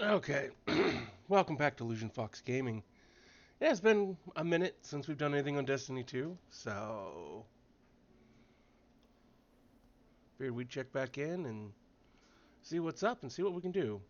Okay, welcome back to Illusion Fox Gaming. Yeah, it's been a minute since we've done anything on Destiny 2, so figured we'd check back in and see what's up and see what we can do.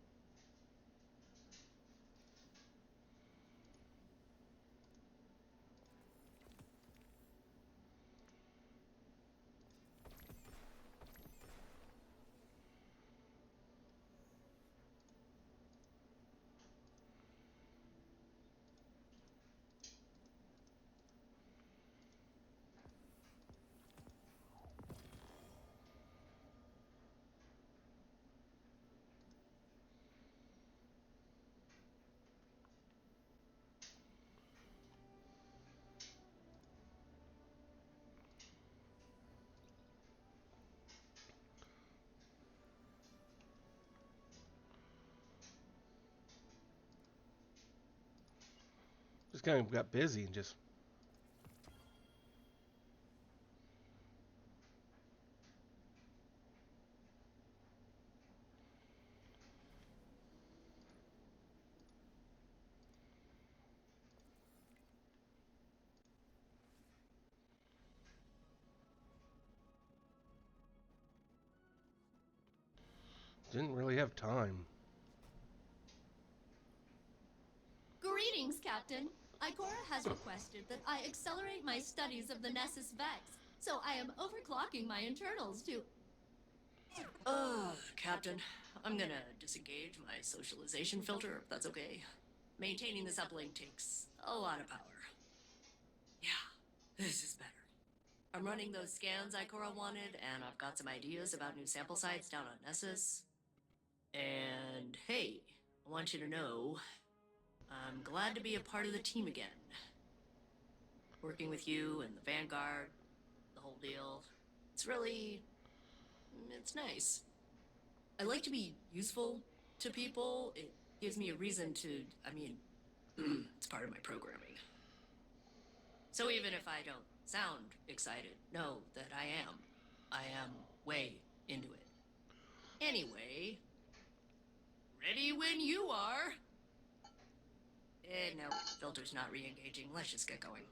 Just kind of got busy and just didn't really have time. Greetings, Captain. Ikora has requested that I accelerate my studies of the Nessus Vex, so I am overclocking my internals to. Captain, I'm gonna disengage my socialization filter, if that's okay. Maintaining this uplink takes a lot of power. Yeah, this is better. I'm running those scans Ikora wanted, and I've got some ideas about new sample sites down on Nessus. And hey, I want you to know, I'm glad to be a part of the team again. Working with you and the Vanguard, the whole deal. It's really. It's nice. I like to be useful to people. It gives me a reason to. I mean, it's part of my programming. So even if I don't sound excited, know that I am. I am way into it. Anyway, ready when you are. No, filter's not re engaging. Let's just get going.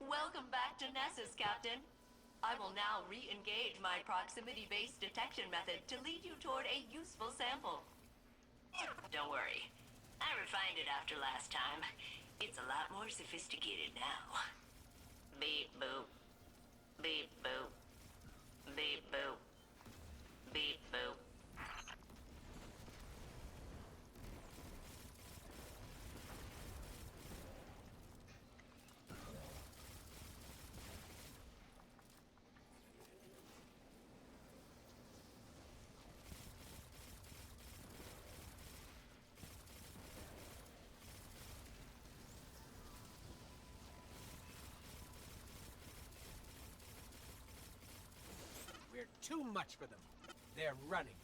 Welcome back to Nessus, Captain. I will now re-engage my proximity-based detection method to lead you toward a useful sample. Don't worry. I refined it after last time. It's a lot more sophisticated now. Beep boop. Beep boop. Beep boop. We're too much for them. They're running.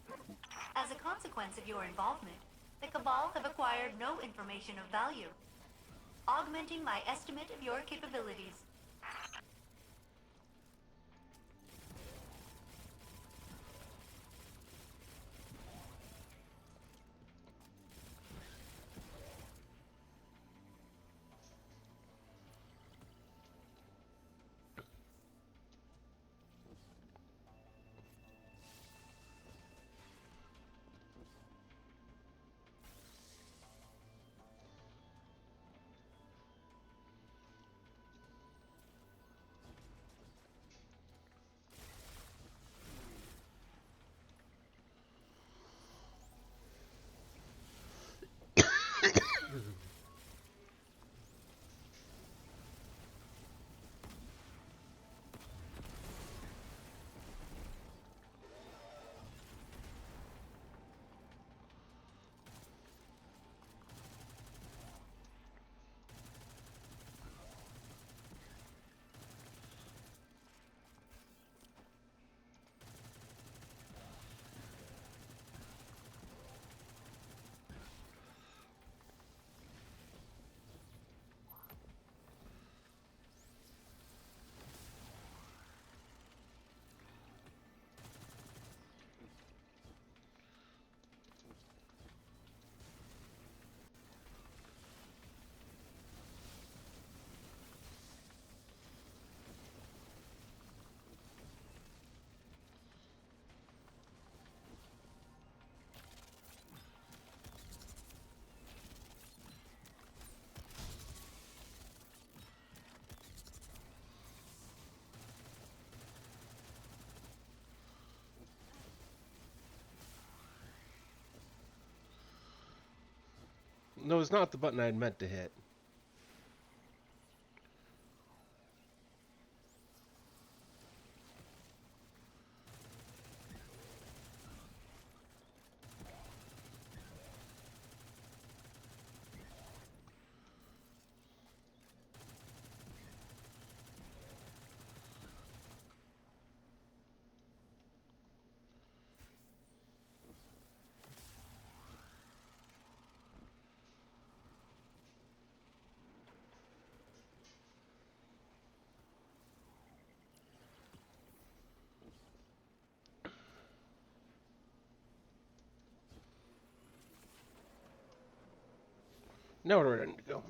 As a consequence of your involvement, the Cabal have acquired no information of value, augmenting my estimate of your capabilities. No, it's not the button I had meant to hit. Now where do I need to go?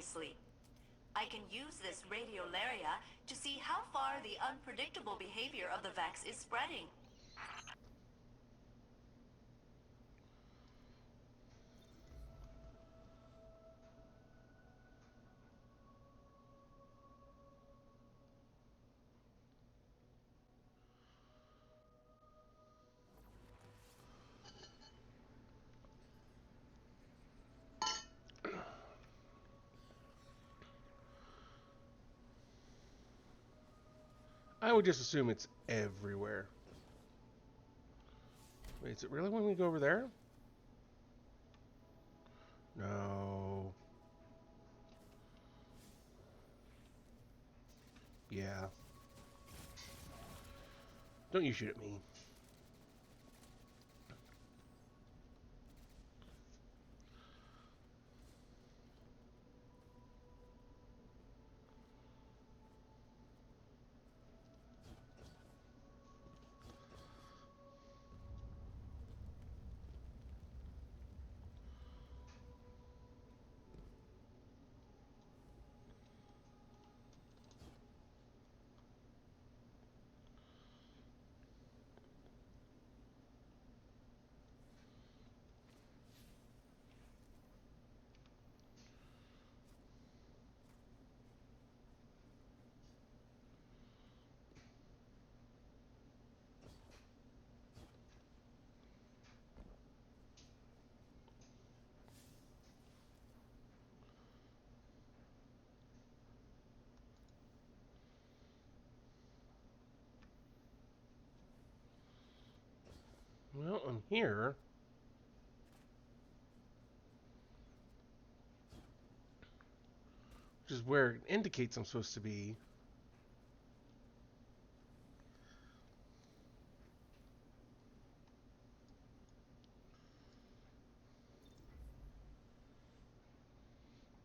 sleep. I can use this radiolaria to see how far the unpredictable behavior of the Vex is spreading. I would just assume it's everywhere. Wait, is it really when we go over there? No. Yeah. Don't you shoot at me. Well, I'm here. Which is where it indicates I'm supposed to be.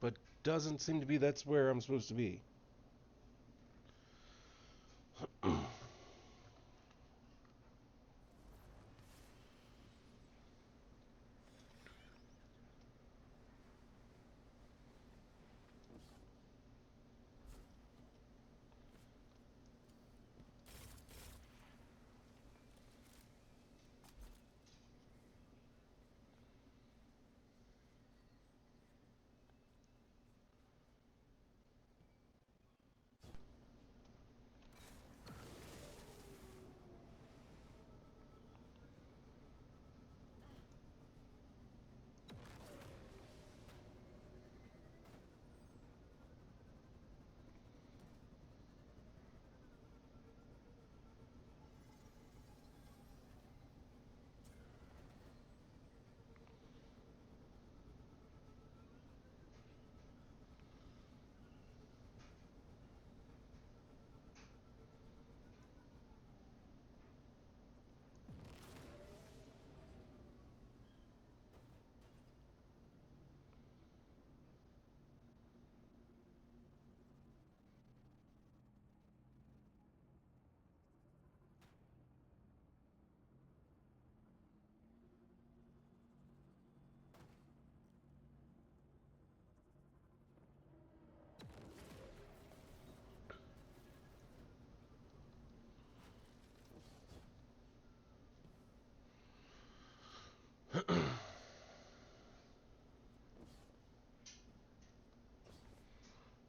But doesn't seem to be that's where I'm supposed to be.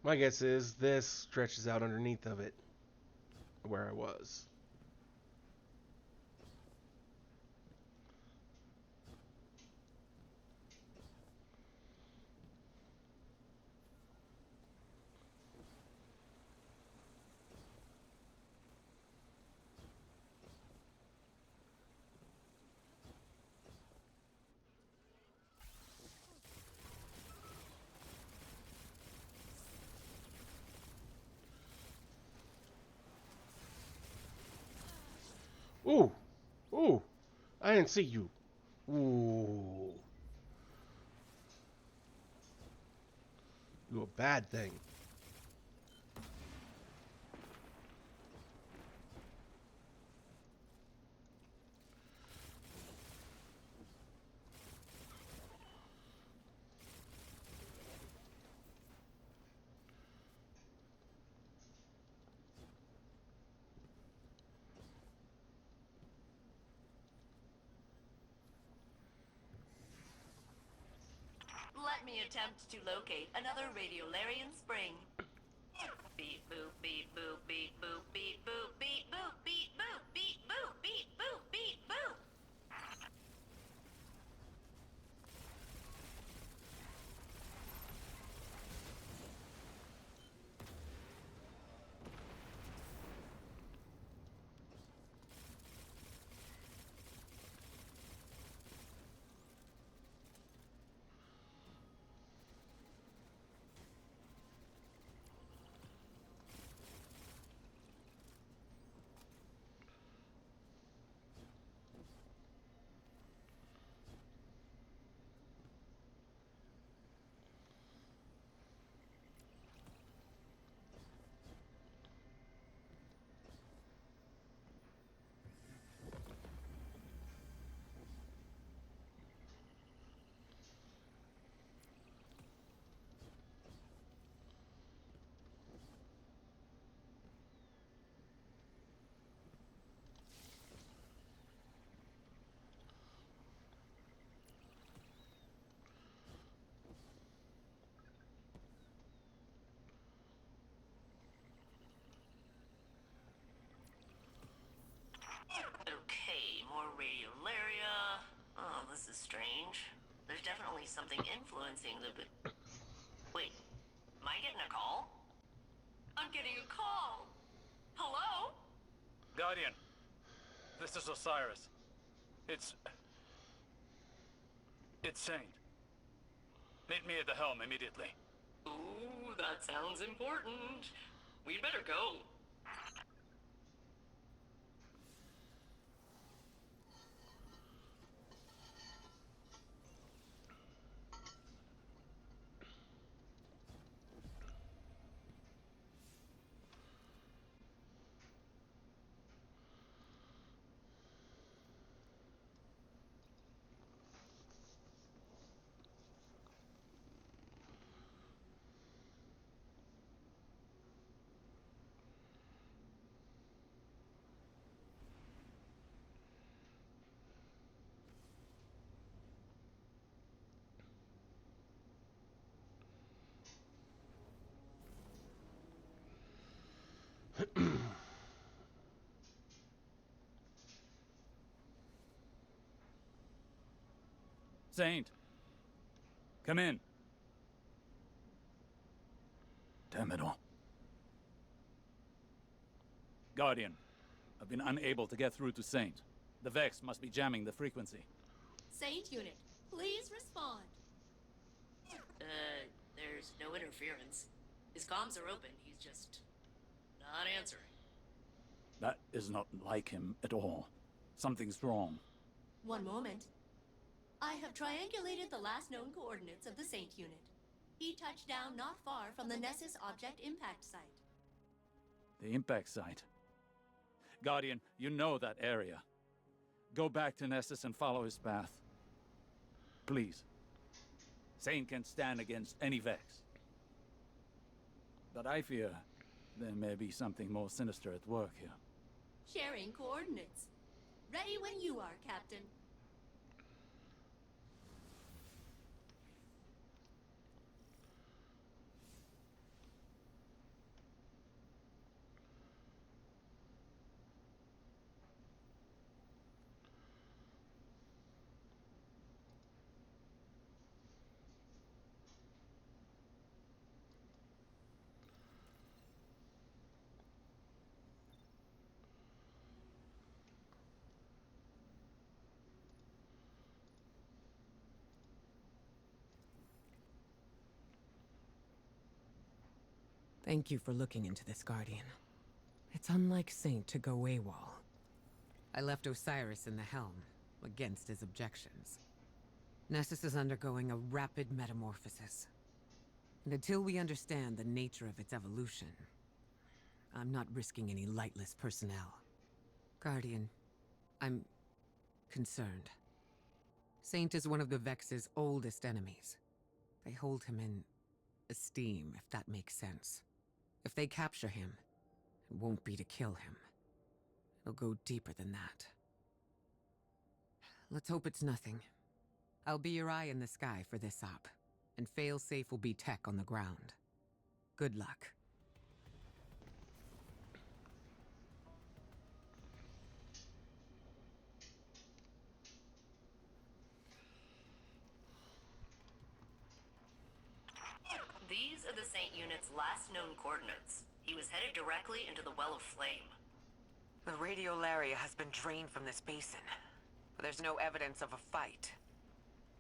My guess is this stretches out underneath of it, where I was. Ooh! Ooh! I didn't see you. Ooh. You a bad thing. let me attempt to locate another Radiolarian spring. Beep boop beep boop beep boop beep boop beep boop beep boop beep boop beep boop beep boop. Okay, more radiolaria. Oh, this is strange. There's definitely something influencing the... Wait, am I getting a call? I'm getting a call! Hello? Guardian, this is Osiris. It's Saint. Meet me at the helm immediately. Ooh, that sounds important. We'd better go. Saint, come in. Damn it all. Guardian, I've been unable to get through to Saint. The Vex must be jamming the frequency. Saint Unit, please respond. There's no interference. His comms are open, he's just... not answering. That is not like him at all. Something's wrong. One moment. I have triangulated the last known coordinates of the Saint Unit. He touched down not far from the Nessus Object Impact Site. The impact site. Guardian, you know that area. Go back to Nessus and follow his path. Please. Saint can stand against any Vex. But I fear there may be something more sinister at work here. Sharing coordinates. Ready when you are, Captain. Thank you for looking into this, Guardian. It's unlike Saint to go AWOL. I left Osiris in the helm, against his objections. Nessus is undergoing a rapid metamorphosis. And until we understand the nature of its evolution, I'm not risking any lightless personnel. Guardian, I'm concerned. Saint is one of the Vex's oldest enemies. They hold him in esteem, if that makes sense. If they capture him, it won't be to kill him. It'll go deeper than that. Let's hope it's nothing. I'll be your eye in the sky for this op. and failsafe will be tech on the ground. Good luck. These are the Saint Unit's last known coordinates. He was headed directly into the Well of Flame. The radiolaria has been drained from this basin, but there's no evidence of a fight.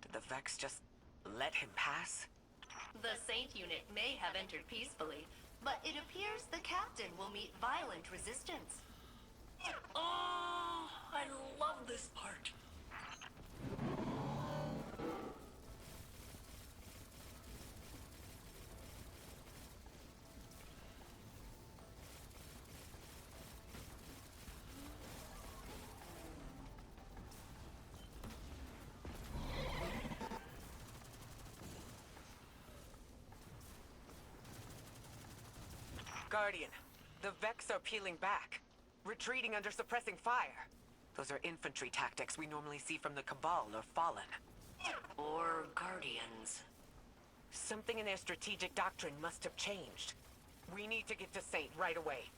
Did the Vex just let him pass? The Saint Unit may have entered peacefully, but it appears the captain will meet violent resistance. Oh, I love this part. Guardian, the Vex are peeling back, retreating under suppressing fire. Those are infantry tactics we normally see from the Cabal or Fallen. Or Guardians. Something in their strategic doctrine must have changed. We need to get to Saint right away.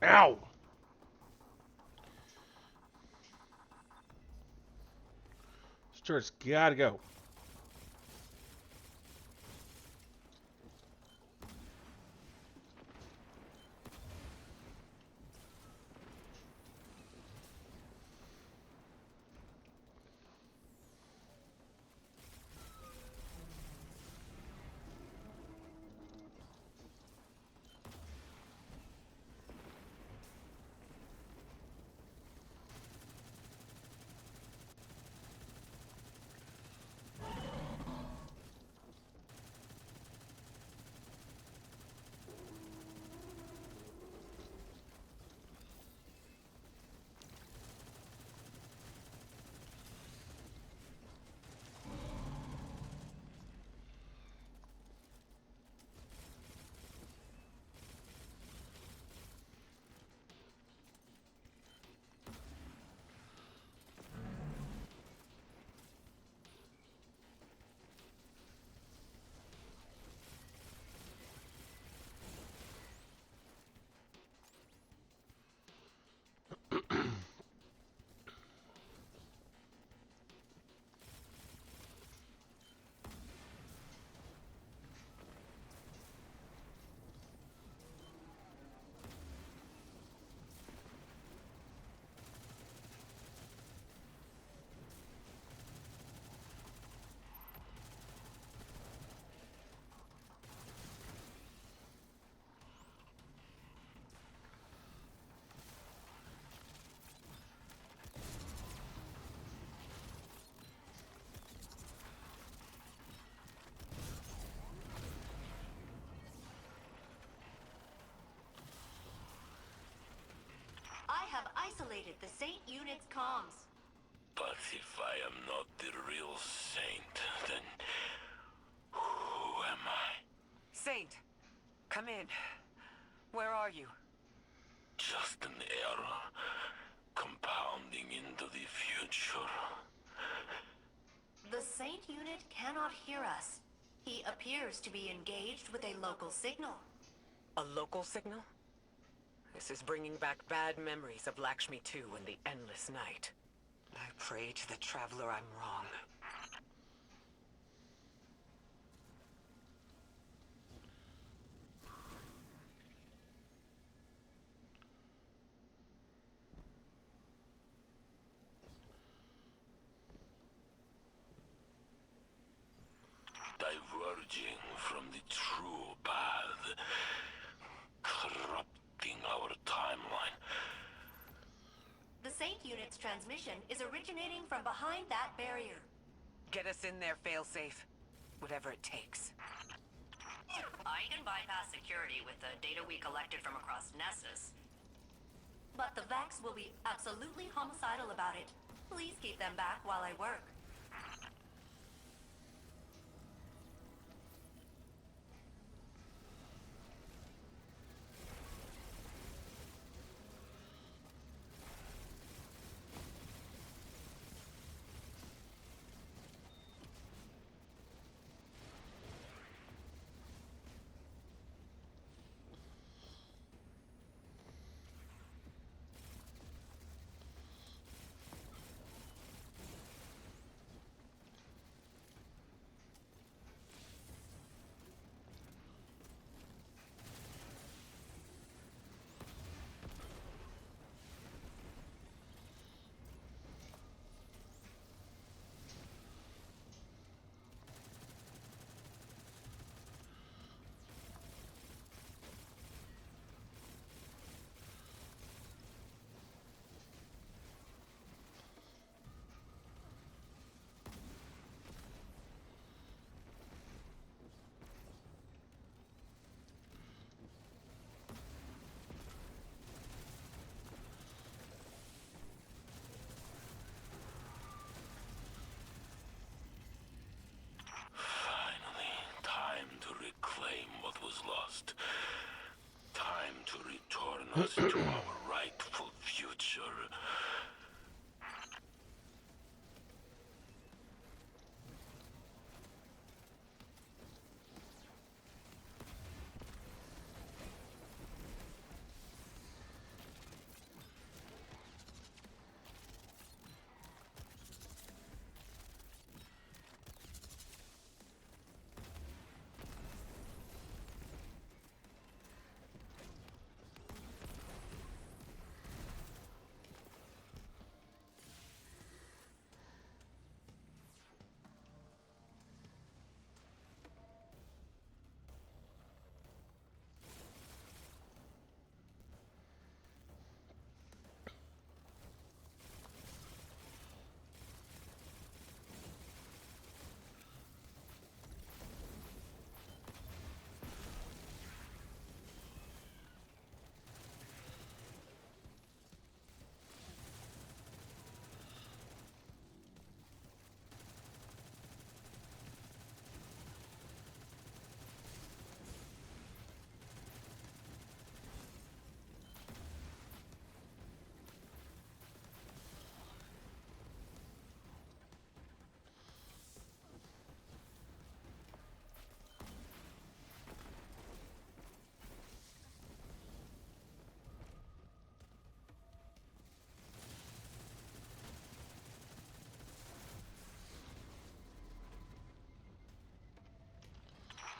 Ow! Stuart's gotta go. I have isolated the Saint Unit's comms. But if I am not the real Saint, then who am I? Saint, come in. Where are you? Just an error, compounding into the future. The Saint Unit cannot hear us. He appears to be engaged with a local signal. A local signal? This is bringing back bad memories of Lakshmi 2 and the Endless Night. I pray to the Traveler I'm wrong. Diverging from the true path, corrupting our timeline. The Saint Unit's transmission is originating from behind that barrier. Get us in there, failsafe. Whatever it takes. I can bypass security with the data we collected from across Nessus. But the Vex will be absolutely homicidal about it. Please keep them back while I work. Finally, time to reclaim what was lost. Time to return us to our rightful future.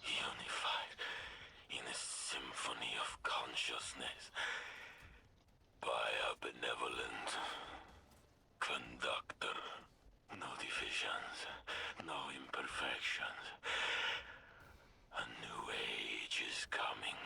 Unified in a symphony of consciousness by a benevolent conductor. No divisions, no imperfections. A new age is coming.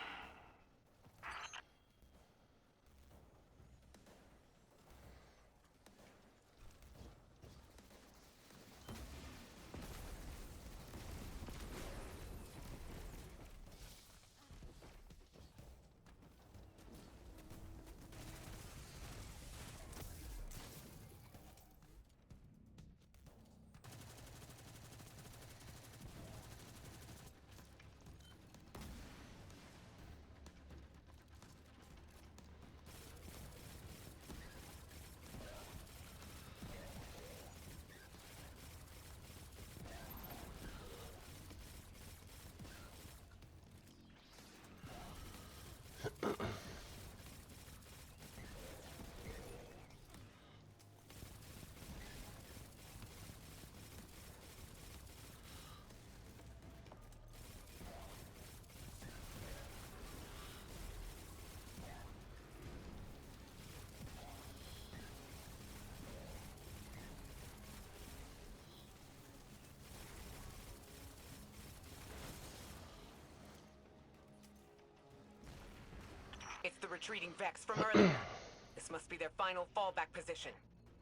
It's the retreating Vex from earlier. This must be their final fallback position.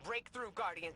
Break through, Guardian.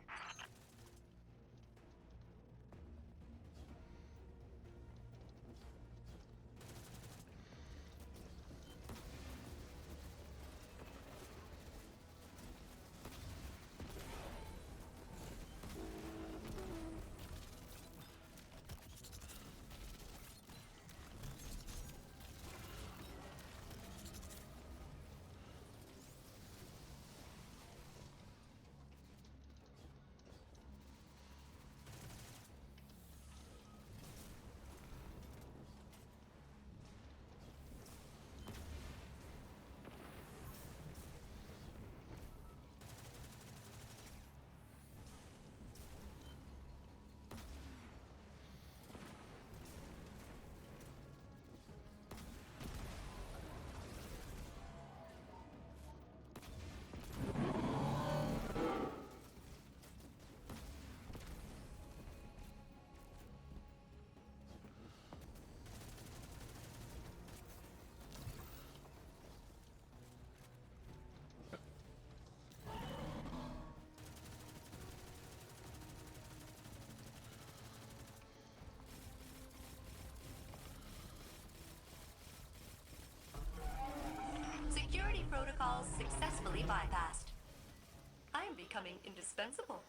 becoming indispensable.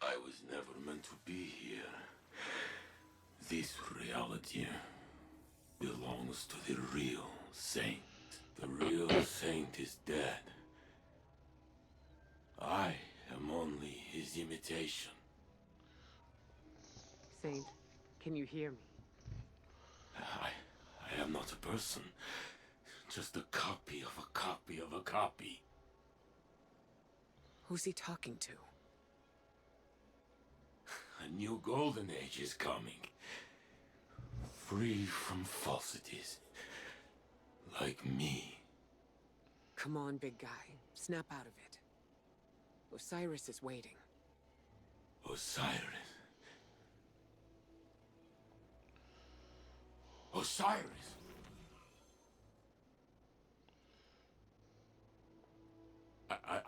I was never meant to be here. This reality belongs to the real Saint. The real Saint is dead. I am only his imitation. Saint, can you hear me? I am not a person. Just a copy of a copy of a copy. Who's he talking to? A new golden age is coming. Free from falsities. Like me. Come on, big guy. Snap out of it. Osiris is waiting. Osiris. Osiris!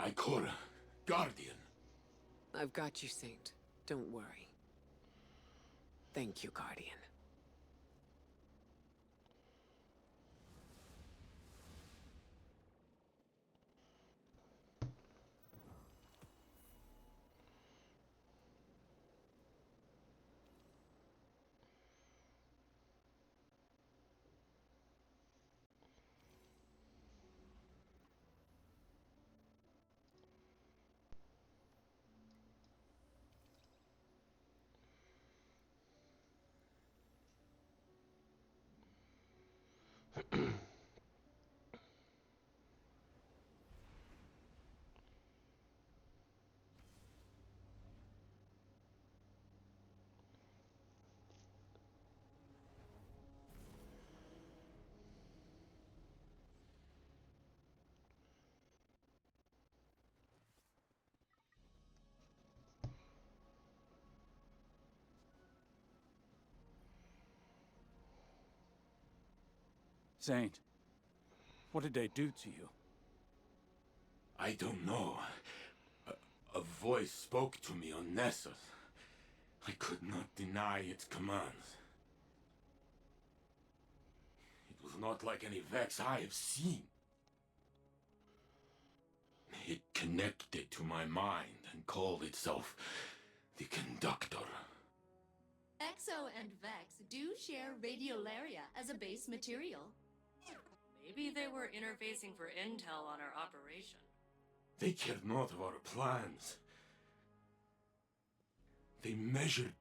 Ikora, Guardian. I've got you, Saint. Don't worry. Thank you, Guardian. Saint, what did they do to you? I don't know. A voice spoke to me on Nessus. I could not deny its commands. It was not like any Vex I have seen. It connected to my mind and called itself the Conductor. Exo and Vex do share radiolaria as a base material. Maybe they were interfacing for intel on our operation. They cared not of our plans. They measured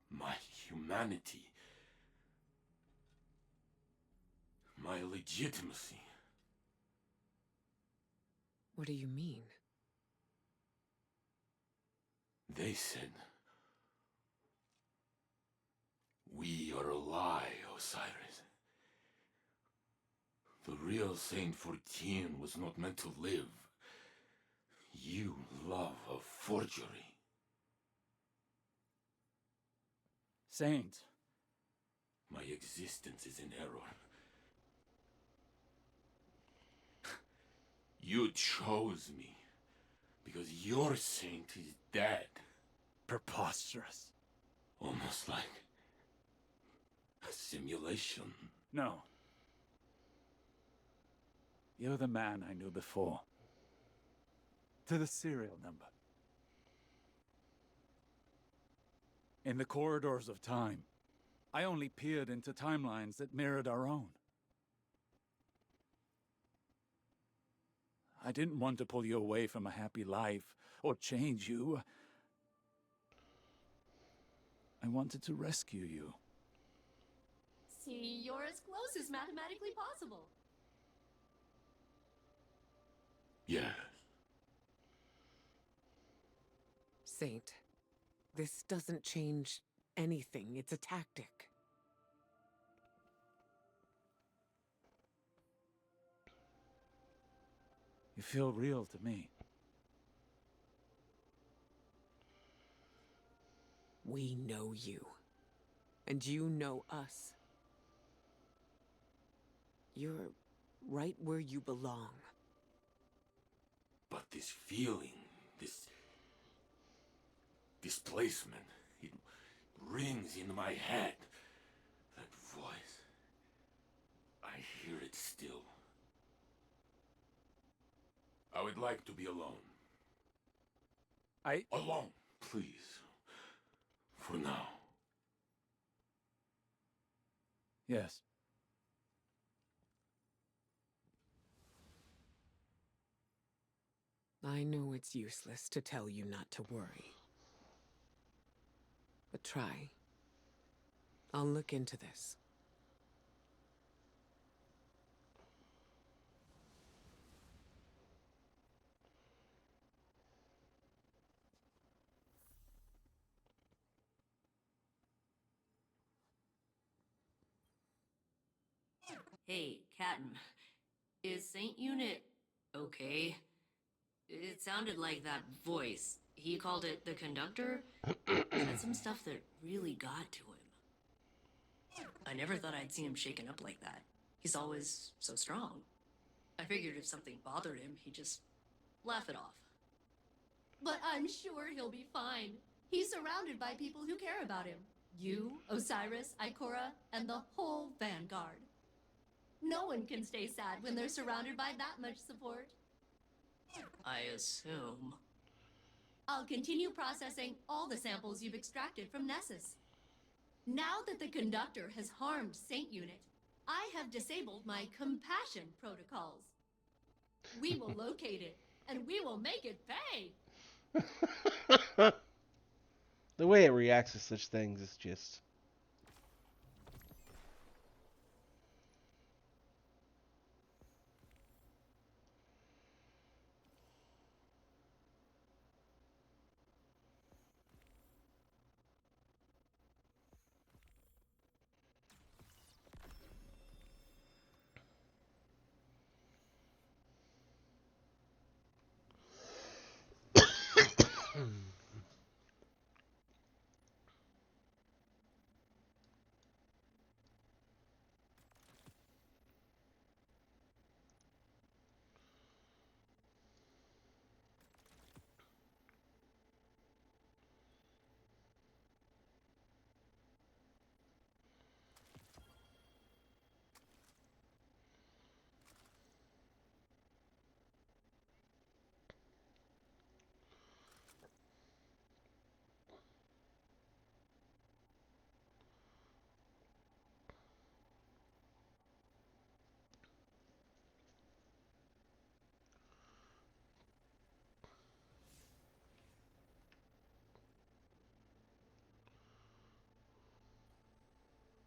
my humanity, my legitimacy. What do you mean? They said, "We are a lie, Osiris. The real Saint 14 was not meant to live. You love a forgery." Saint. My existence is in error. You chose me because your saint is dead. Preposterous. Almost like a simulation. No. You're the man I knew before. To the serial number. In the corridors of time, I only peered into timelines that mirrored our own. I didn't want to pull you away from a happy life, or change you. I wanted to rescue you. See, you're as close as mathematically possible. Yes. Saint, this doesn't change anything. It's a tactic. You feel real to me. We know you. And you know us. You're right where you belong. But this feeling, this displacement, it rings in my head. That voice, I hear it still. I would like to be alone. Alone, please. For now. Yes. I know it's useless to tell you not to worry. But try. I'll look into this. Hey, Captain. Is Saint Unit okay? It sounded like that voice. He called it the conductor. Said some stuff that really got to him. I never thought I'd see him shaken up like that. He's always so strong. I figured if something bothered him, he'd just laugh it off. But I'm sure he'll be fine. He's surrounded by people who care about him. You, Osiris, Ikora, and the whole Vanguard. No one can stay sad when they're surrounded by that much support. I assume. I'll continue processing all the samples you've extracted from Nessus. Now that the conductor has harmed Saint Unit, I have disabled my compassion protocols. We will locate it, and we will make it pay! The way it reacts to such things is just...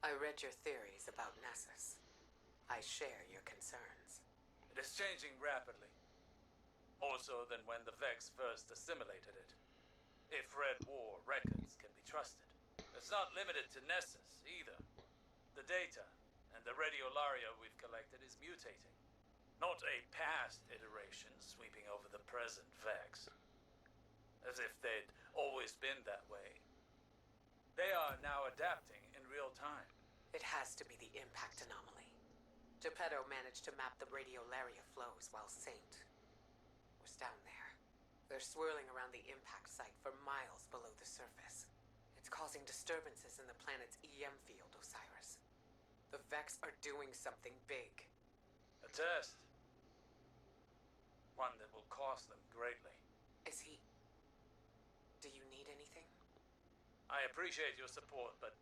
I read your theories about Nessus. I share your concerns. It is changing rapidly. More so than when the Vex first assimilated it. If Red War records can be trusted. It's not limited to Nessus, either. The data and the radiolaria we've collected is mutating. Not a past iteration sweeping over the present Vex. As if they'd always been that way. They are now adapting in real time. It has to be the impact anomaly. Geppetto managed to map the radiolaria flows while Saint was down there. They're swirling around the impact site for miles below the surface. It's causing disturbances in the planet's EM field, Osiris. The Vex are doing something big. A test. One that will cost them greatly. Is he... Do you need anything? I appreciate your support, but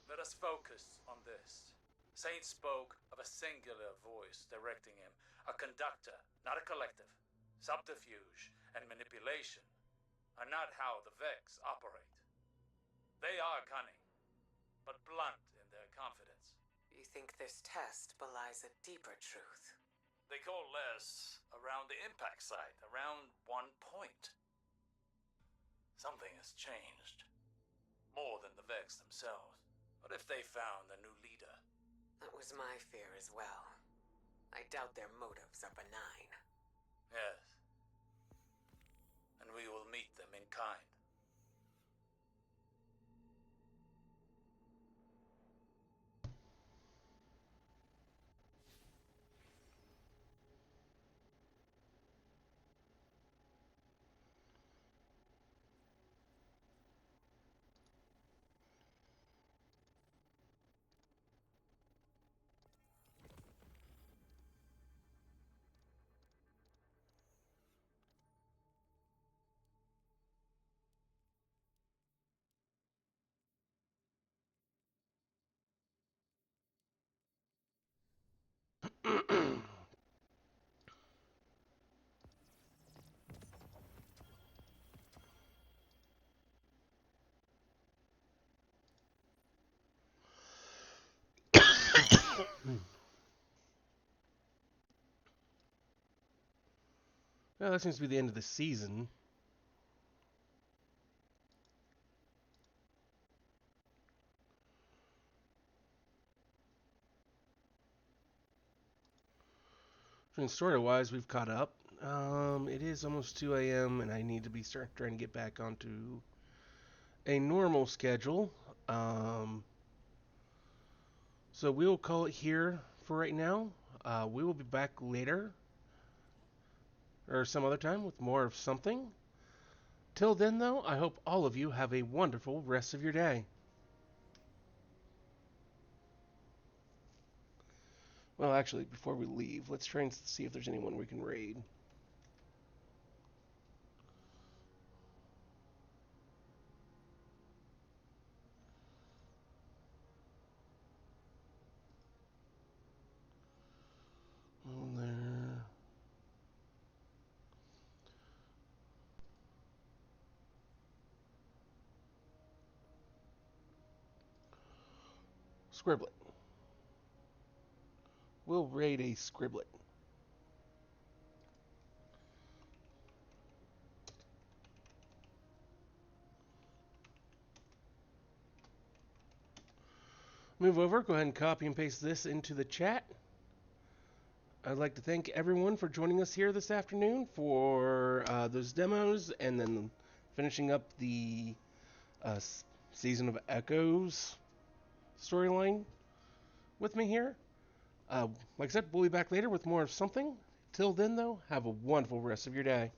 let us focus on this. Saint spoke of a singular voice directing him, a conductor, not a collective. Subterfuge and manipulation are not how the Vex operate. They are cunning, but blunt in their confidence. You think this test belies a deeper truth? They coalesce around the impact site, around one point. Something has changed. More than the Vex themselves. What if they found a new leader? That was my fear as well. I doubt their motives are benign. Yes. And we will meet them in kind. Well, that seems to be the end of the season. And story-wise, we've caught up. It is almost 2 a.m. and I need to be trying to get back onto a normal schedule. So we will call it here for right now. We will be back later or some other time with more of something. Till then, though, I hope all of you have a wonderful rest of your day. Well, actually, before we leave, let's try and see if there's anyone we can raid. On there. Scribblet. We'll raid a Scribblet. Move over, go ahead and copy and paste this into the chat. I'd like to thank everyone for joining us here this afternoon for those demos and then finishing up the Season of Echoes storyline with me here. Like I said, we'll be back later with more of something. Till then, though, have a wonderful rest of your day.